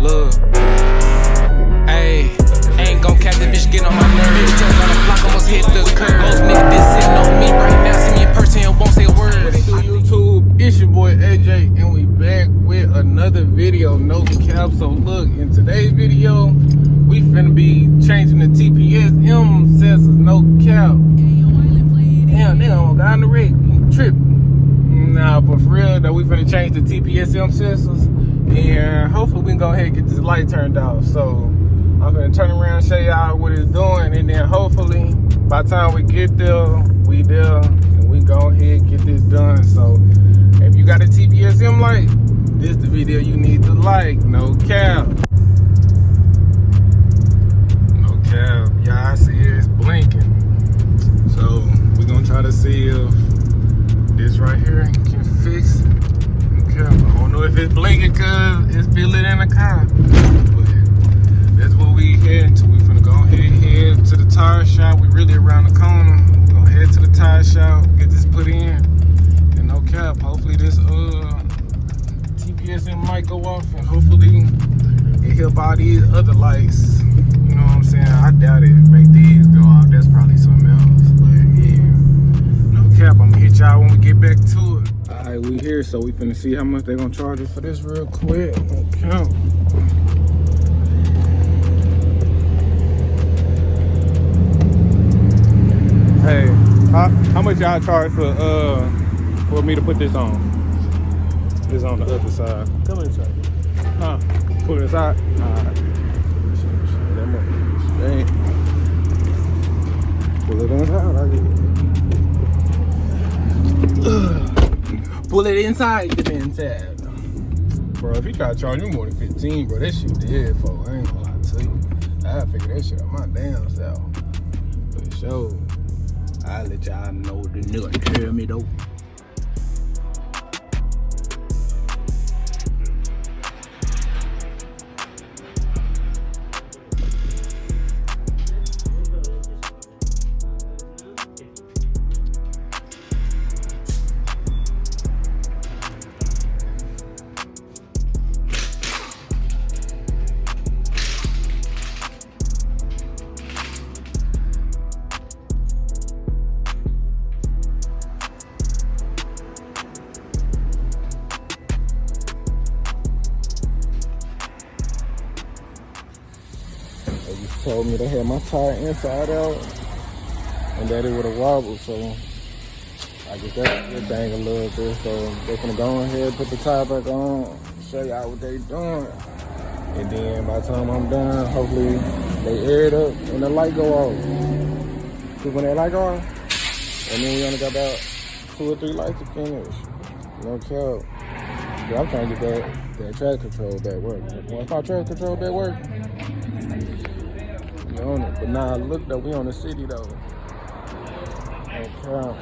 Look, ayy, ain't gon' catch that bitch getting on my nerves. Just on the block, almost hit the curb. Most niggas been sitting on me right now. See me in person and won't say a word. What it do, YouTube? It's your boy AJ, and we back with another video, no cap. So look, in today's video, we finna be changing the TPMS sensors, no cap. Damn, they almost got on the rig, trip. Nah, but for real though, we finna change the TPMS sensors, and hopefully we can go ahead and get this light turned off. So I'm gonna turn around and show y'all what it's doing, and then hopefully by the time we get there, we there, and we go ahead and get this done. So if you got a TPMS light, this is the video you need to like, no cap. No cap, y'all, I see it's blinking. So we're gonna try to see if this right here can fix it. Okay. I don't know if it's blinking cause it's feeling in the car. But that's what we heading to. We finna go ahead and head to the tire shop. We really around the corner. We're gonna head to the tire shop, get this put in. And no cap, hopefully this TPMS might go off, and hopefully it help all these other lights. You know what I'm saying? I doubt it. Make these go off. That's probably something else. But yeah, no cap. I'm gonna hit y'all when we get back to it. Alright, we here, so we finna see how much they gonna charge us for this real quick. No cap. Hey, how much y'all charge for me to put this on? This on the other side. Come inside. Huh? Put it inside? Alright. Pull it inside. Pull it inside, get it inside. Bro, if you try to charge me more than 15, bro, that shit dead, folks. I ain't gonna lie to you. I figure that shit out my damn self. For sure. I'll let y'all know the new and hear me though. Told me they had my tire inside out and that it would have wobbled, so I just got that thing a little bit. So they're gonna go ahead and put the tire back on, show y'all what they doing, and then by the time I'm done, hopefully they air it up and the light go off. Cause when that light go off, and then we only got about 2 or 3 lights to finish. No cap. Yeah, I'm trying to get that track control back working. Once my track control back working, on it. But now look though, we on the city though. Okay.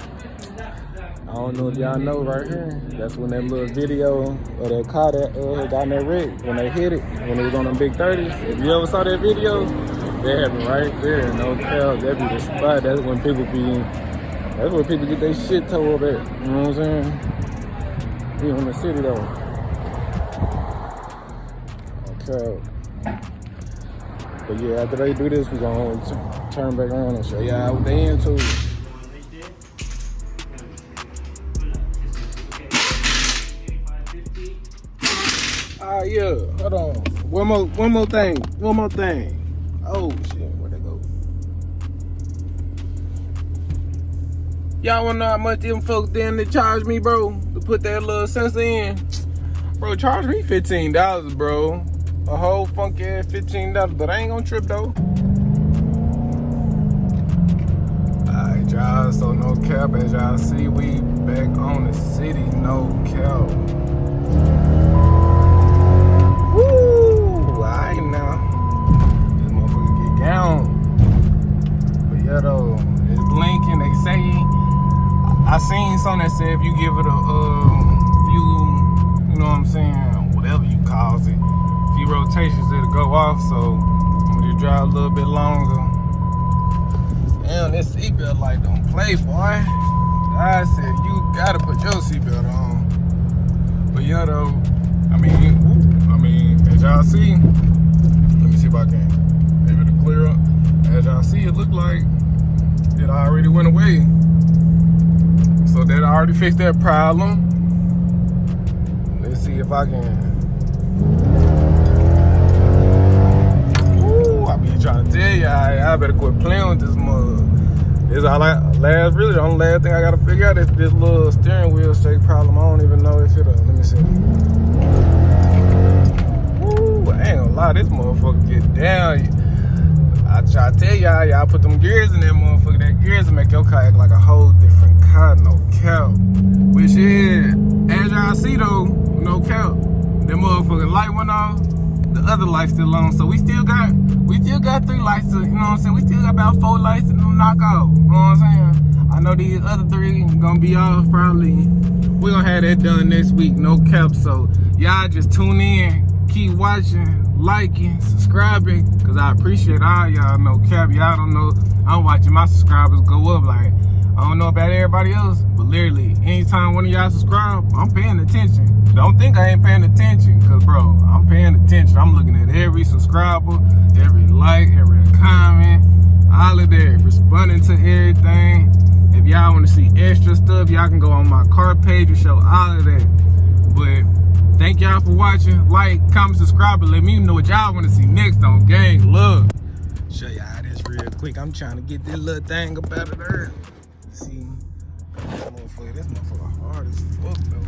I don't know if y'all know right here. That's when that little video of that car that got in that wreck, when they hit it, when it was on them big 30s. If you ever saw that video, that happened right there. No cap, that be the spot. That's when people get their shit towed up at. You know what I'm saying? We on the city though. Okay. But yeah, after they do this, we're gonna turn back around and show y'all what they into. Yeah, hold on. One more thing. Oh shit, where'd they go? Y'all wanna know how much them folks damn they charge me, bro, to put that little sensor in? Bro, charge me $15, bro. A whole funky ass $15, but I ain't gonna trip though. Alright, y'all, so no cap, as y'all see, we back on the city, no cap. Woo! Alright now. This motherfucker get down. But yeah though, it's blinking. They say, I seen something that said if you give it a few, you know what I'm saying, whatever you call it, few rotations, it'll go off. So I'm gonna just drive a little bit longer. Damn, this seatbelt light don't play, boy. I said you gotta put your seatbelt on. But yeah though, I mean, as As y'all see, let me see if I can able to clear up. As y'all see, it looked like it already went away. So that already fixed that problem. Let's see if I can. Ooh, I be trying to tell y'all, I better quit playing with this mug. This all really the only last thing I gotta figure out is this little steering wheel shake problem. I don't even know if it'll, let me see. Ooh, I ain't gonna lie, this motherfucker get down. I try to tell y'all put them gears in that motherfucker. That gears will make your car act like a whole different car, no cap. Which is, as y'all see though, no cap, that motherfucking light went off, the other light's still on. So we still got 3 lights to, you know what I'm saying? We still got about 4 lights to knock off, you know what I'm saying? I know these other 3 gonna be off probably. We gonna have that done next week, no cap. So y'all just tune in, keep watching, liking, subscribing, cause I appreciate all y'all, no cap. Y'all don't know, I'm watching my subscribers go up. Like, I don't know about everybody else, but literally, anytime one of y'all subscribe, I'm paying attention. Don't think I ain't paying attention, cause bro, I'm paying attention. I'm looking at every subscriber, every like, every comment, all of that, responding to everything. If y'all wanna see extra stuff, y'all can go on my card page and show all of that. But thank y'all for watching. Like, comment, subscribe, and let me know what y'all wanna see next on Gang Love. Show y'all this real quick. I'm trying to get this little thing up out of there. See, this motherfucker hard as fuck though.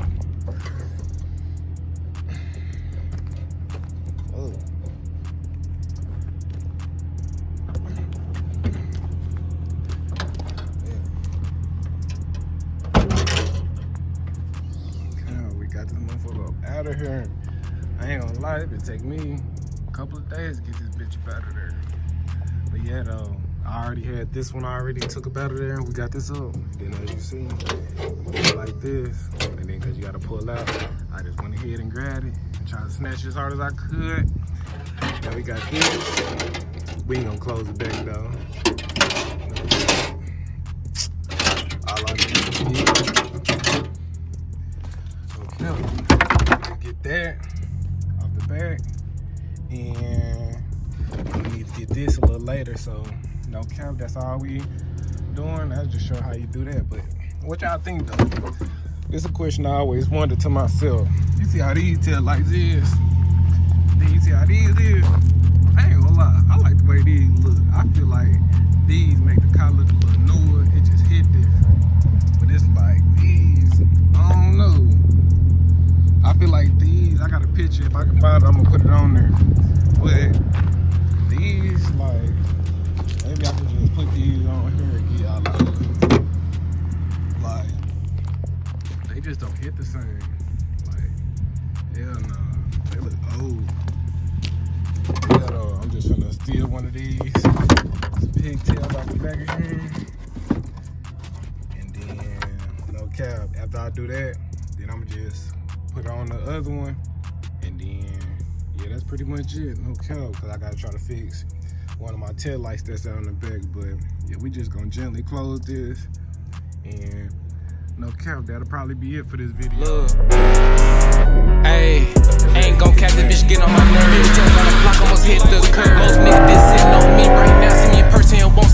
Oh. God, we got this motherfucker up out of here. I ain't gonna lie, it'll take me a couple of days to get this bitch up out of there. But yeah, though, I already had this one already took up out of there, and we got this up. Then as you see, like this, and then cause you gotta pull out, I just went ahead and grabbed it and tried to snatch as hard as I could. Now we got this. We ain't gonna close it back though. All I need is okay, get that off the back, and we need to get this a little later. So no cap, that's all we doing. I'll just show how you do that. But what y'all think though? This is a question I always wondered to myself. You see how these tail lights is? You see how these is? I ain't gonna lie, I like the way these look. I feel like these make the car look a little newer. It just hit different. But it's like these, I don't know. I feel like these, I got a picture. If I can find it, I'm gonna put it on there. But these, like, maybe I can just put these on here and get y'all like, they just don't hit the same. Like, hell no, they look old. Yeah, though, I'm just gonna steal one of these pigtails off the back of here, and then no cap. After I do that, then I'm gonna just put on the other one, and then yeah, that's pretty much it. No cap, because I gotta try to fix one of my tail lights that's out on the back. But yeah, we just gonna gently close this, and no cap, that'll probably be it for this video. Look, ayy, ain't gon' cap, this bitch get on my nerves. Just on the block, almost hit the curb. Most niggas been sitting on me right now. See me in person and won't